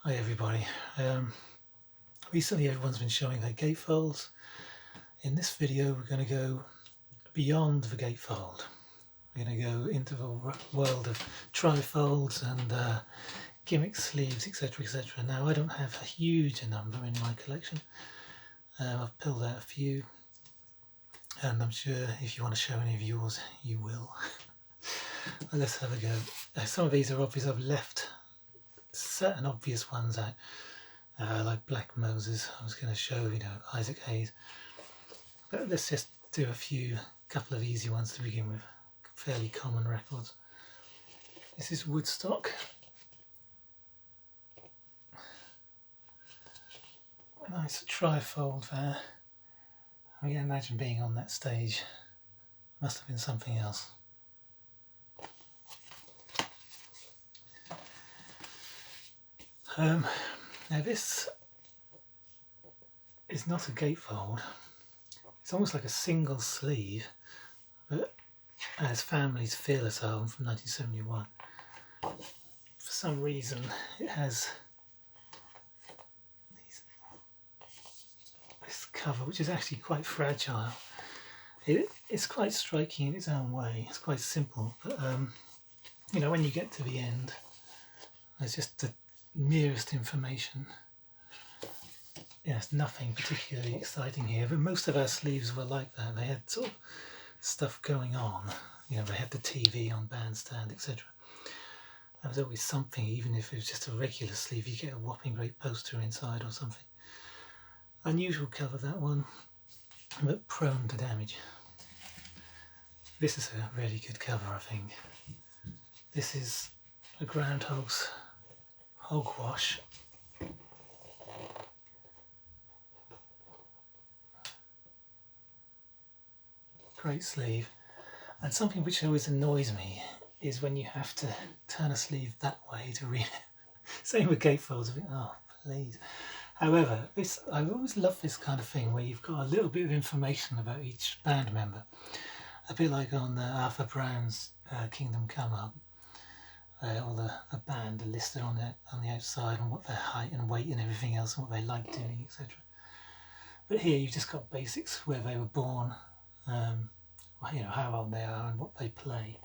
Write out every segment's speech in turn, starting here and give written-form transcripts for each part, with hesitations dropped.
Hi everybody. Recently everyone's been showing their gatefolds. In this video we're going to go beyond the gatefold. We're going to go into the world of trifolds and Gimmix sleeves, etc, etc. Now I don't have a huge number in my collection. I've pulled out a few and I'm sure if you want to show any of yours you will. Well, let's have a go. Some of these are obvious. I've left certain obvious ones out. Like Black Moses, I was going to show, Isaac Hayes. But let's just do couple of easy ones to begin with, fairly common records. This is Woodstock. A nice trifold there. I can imagine being on that stage. Must have been something else. Now this is not a gatefold. It's almost like a single sleeve, but as Family's Fearless album from 1971. For some reason it has this cover, which is actually quite fragile. It's quite striking in its own way. It's quite simple, but when you get to the end, there's just the merest information. There's nothing particularly exciting here, but most of our sleeves were like that. They had sort of stuff going on. They had the TV on bandstand, etc. There was always something, even if it was just a regular sleeve, you get a whopping great poster inside or something. Unusual cover, that one, but prone to damage. This is a really good cover, I think. This is a Groundhog's Hogwash. Great sleeve. And something which always annoys me is when you have to turn a sleeve that way to read it. Same with gatefolds. I think, oh, please. However, I've always loved this kind of thing where you've got a little bit of information about each band member. A bit like on Arthur Brown's Kingdom Come album. All the band are listed on the outside and what their height and weight and everything else and what they like doing, etc. But here you've just got basics, where they were born, how old they are and what they play.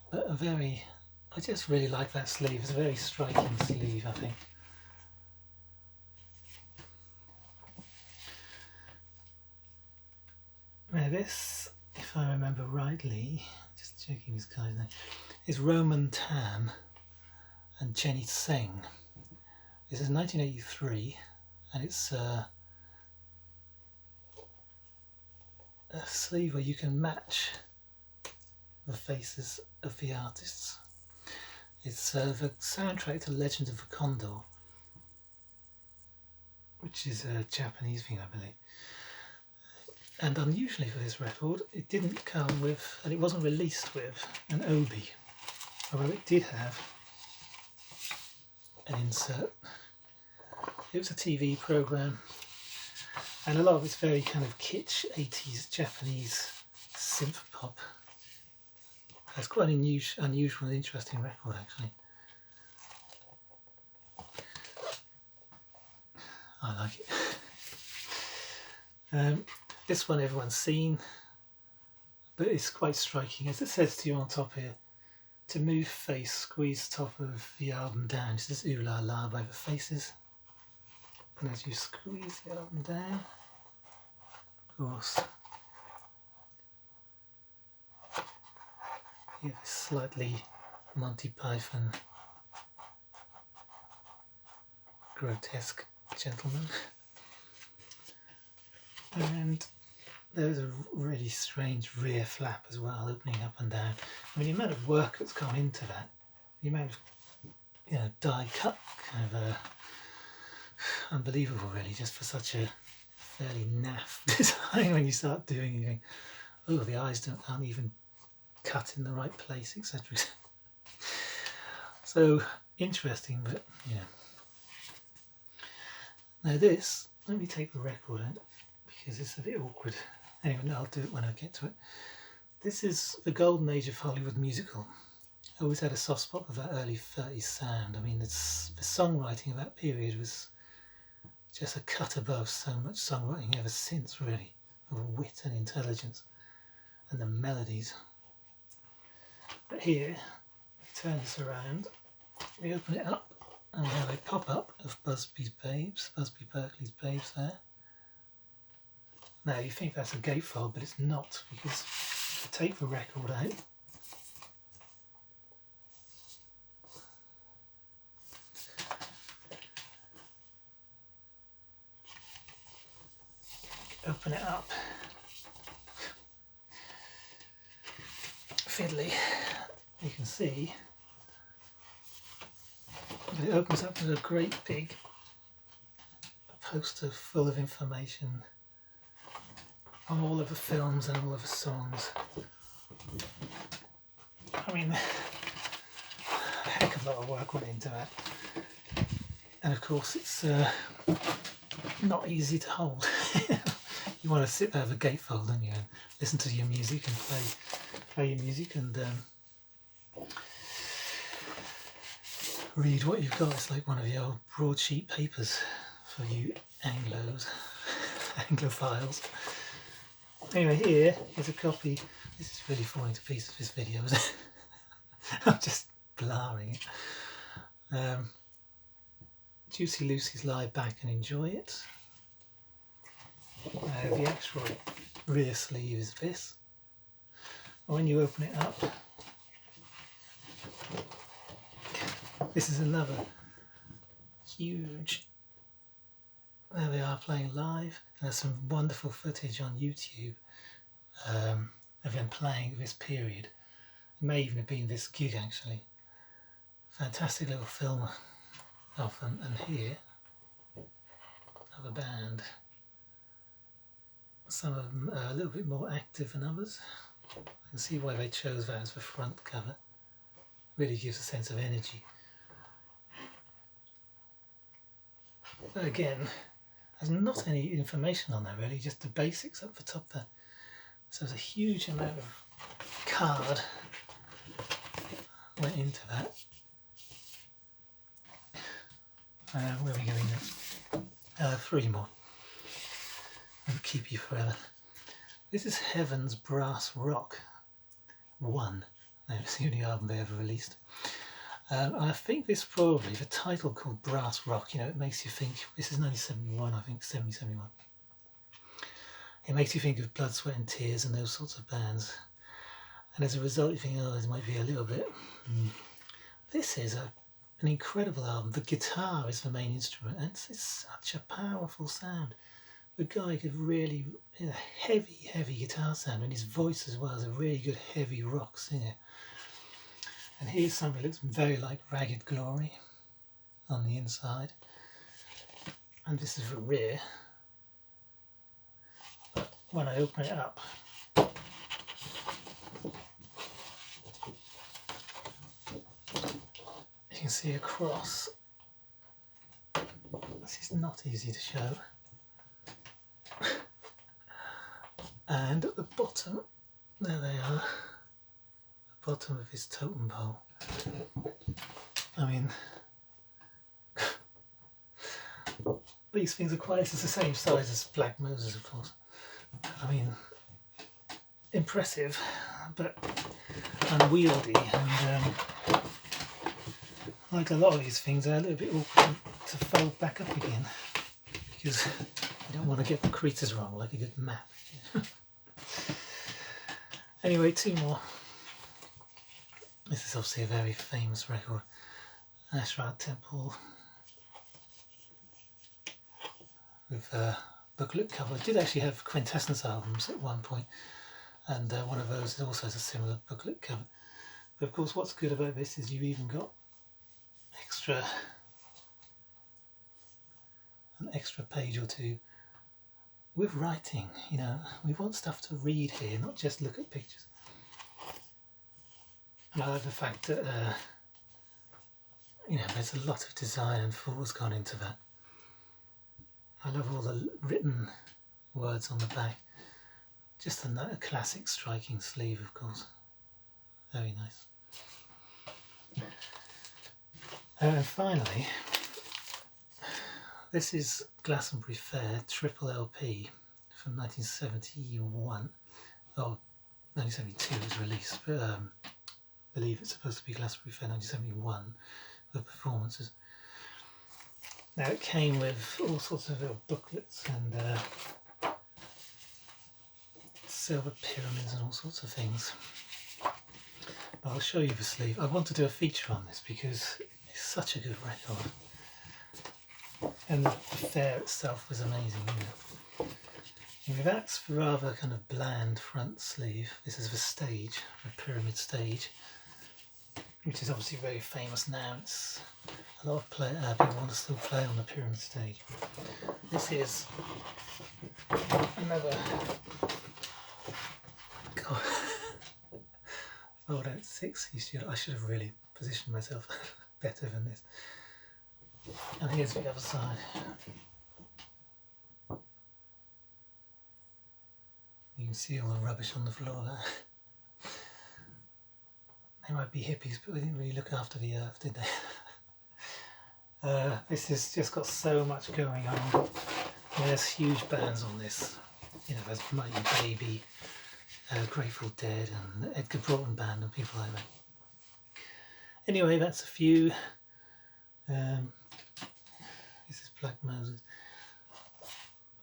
But I just really like that sleeve. It's a very striking sleeve, I think. Now this, if I remember rightly, just checking this guy's name, is Roman Tam and Jenny Singh. This is 1983 and it's a sleeve where you can match the faces of the artists. It's the soundtrack to Legend of the Condor, which is a Japanese thing, I believe. And unusually for this record, it didn't come with, and it wasn't released with, an obi, although it did have an insert. It was a TV programme, and a lot of it's very kind of kitsch 80s Japanese synth pop. It's quite an unusual and interesting record, actually. I like it. This one everyone's seen, but it's quite striking. As it says to you on top here, to move face, squeeze top of the album down. It says ooh la la by the faces. And as you squeeze the album down, of course, you have this slightly Monty Python grotesque gentleman. And there's a really strange rear flap as well, opening up and down. I mean, the amount of work that's gone into that, the amount of die cut, kind of unbelievable really, just for such a fairly naff design. When you start doing it, you think, oh, the eyes aren't even cut in the right place, etc. So interesting, but Now this, let me take the record out because it's a bit awkward. Anyway, no, I'll do it when I get to it. This is the golden age of Hollywood musical. I always had a soft spot for that early 30s sound. I mean, the songwriting of that period was just a cut above so much songwriting ever since, really, of wit and intelligence, and the melodies. But here, we turn this around, we open it up, and we have a pop-up of Busby Berkeley's Babes there. Now you think that's a gatefold, but it's not, because I take the record out, open it up, fiddly, you can see that it opens up with a great big poster full of information on all of the films and all of the songs. I mean, a heck of a lot of work went into that, and of course it's not easy to hold. You want to sit there with a gatefold, don't you, and listen to your music and play your music and read what you've got. It's like one of the old broadsheet papers for you Anglophiles. Anyway, here is a copy. This is really falling to pieces, this video, isn't it? I'm just blaring it. Juicy Lucy's Lie Back and Enjoy It. The actual rear sleeve is this. When you open it up, this is another huge. There they are playing live. There's some wonderful footage on YouTube of them playing this period. It may even have been this gig actually. Fantastic little film of them. And here, another band. Some of them are a little bit more active than others. I can see why they chose that as the front cover. Really gives a sense of energy. But again, there's not any information on that really, just the basics up the top there. So there's a huge amount of card went into that. Where are we going next? 3 more. I'll keep you forever. This is Heaven's Brass Rock 1. It's the only album they ever released. I think this probably, the title called Brass Rock, you know, it makes you think, this is 1971, I think, 71. It makes you think of Blood, Sweat and Tears and those sorts of bands. And as a result you think, oh, this might be a little bit. This is an incredible album. The guitar is the main instrument, and it's such a powerful sound. The guy could really, a heavy guitar sound, and his voice as well is a really good heavy rock singer. And here's something that looks very like Ragged Glory on the inside. And this is the rear. But when I open it up, you can see a cross. This is not easy to show. And at the bottom, there they are, the bottom of his totem pole. I mean, these things are quite, it's the same size as Black Moses, of course. I mean, impressive, but unwieldy, and like a lot of these things, they're a little bit awkward to fold back up again, because you don't want to get the creases wrong, like a good map. Anyway, 2 more. This is obviously a very famous record. Ashrat Temple with a booklet cover. It did actually have Quintessence albums at one point, and one of those also has a similar booklet cover. But of course, what's good about this is you've even got an extra page or 2 with writing. You know, we want stuff to read here, not just look at pictures. And I love the fact that you know, there's a lot of design and thought's gone into that. I love all the written words on the back. Just a classic striking sleeve, of course. Very nice. And finally, this is Glasgow Fair Triple LP from 1971. Oh, 1972 it was released, but I believe it's supposed to be Glasgow Fair 1971 with performances. Now it came with all sorts of little booklets and silver pyramids and all sorts of things. But I'll show you the sleeve. I want to do a feature on this because it's such a good record. And the fair itself was amazing, isn't it? Anyway, that's the rather kind of bland front sleeve. This is the stage, the pyramid stage, which is obviously very famous now. It's a lot of people want to still play on the pyramid stage. This is another fold out 6. I should have really positioned myself better than this. And here's the other side. You can see all the rubbish on the floor there. They might be hippies, but they didn't really look after the earth, did they? This has just got so much going on. There's huge bands on this. You know, there's Mighty Baby, Grateful Dead, and Edgar Broughton Band, and people like that. Anyway, that's a few. This is Black Moses.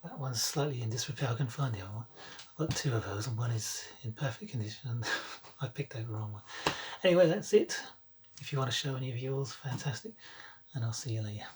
That one's slightly in disrepair. I can find the other one. I've got 2 of those, and one is in perfect condition, and I picked out the wrong one. Anyway, that's it. If you want to show any of yours, fantastic, and I'll see you later.